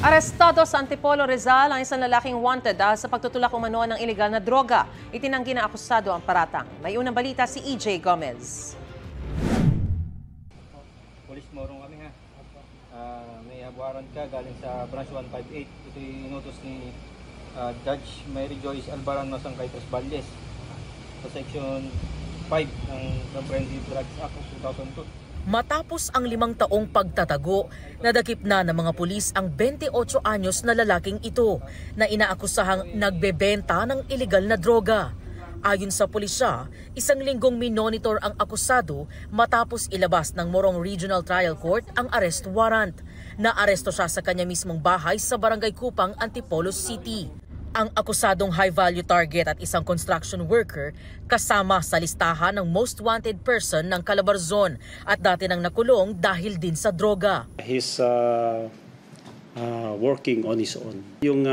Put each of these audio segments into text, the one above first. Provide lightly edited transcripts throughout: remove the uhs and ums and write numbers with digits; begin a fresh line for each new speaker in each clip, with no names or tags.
Arestado sa Antipolo, Rizal ang isang lalaking wanted sa pagtutulak umano ng ilegal na droga. Itinanggi na akusado ang paratang. May unang balita si EJ Gomez.
Police morong kami ha. May warrant ka galing sa branch 158. Ito yung inutos ni Judge Mary Joyce Albaran Masangkay Trasballes sa section 5 ng Comprehensive Drugs Act of 2002.
Matapos ang 5 taong pagtatago, nadakip na ng mga pulis ang 28 anyos na lalaking ito na inaakusahang nagbebenta ng ilegal na droga. Ayon sa pulisya, 1 linggong minonitor ang akusado matapos ilabas ng Morong Regional Trial Court ang arrest warrant. Naaresto siya sa kanya mismong bahay sa Barangay Kupang, Antipolo City. Ang akusadong high-value target at isang construction worker kasama sa listahan ng most wanted person ng Calabarzon at dati nang nakulong dahil din sa droga.
He's working on his own. Yung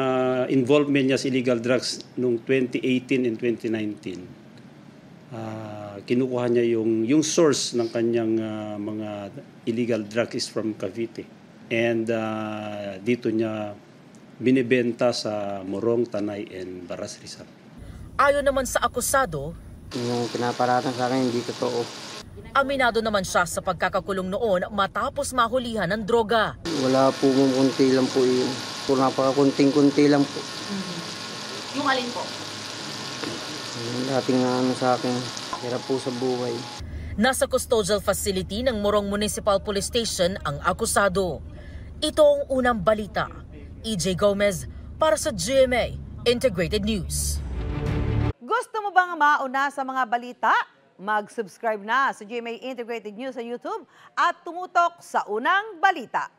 involvement niya sa illegal drugs noong 2018 and 2019, kinukuha niya yung source ng kanyang mga illegal drugs is from Cavite. And dito niya binibenta sa Morong, Tanay, and Baras, Rizal.
Ayon naman sa akusado,
yung pinaparatang sa akin hindi totoo.
Aminado naman siya sa pagkakakulong noon matapos mahulihan ng droga.
Wala po, kunti lang po yun. Napakakunting-kunti lang po.
Yung alin po?
Yung dating sa akin, hirap po sa buhay.
Nasa custodial facility ng Morong Municipal Police Station ang akusado. Ito ang unang balita. EJ Gomez para sa GMA Integrated News.
Gusto mo bang mauna sa mga balita? Mag-subscribe na sa GMA Integrated News sa YouTube at tumutok sa unang balita.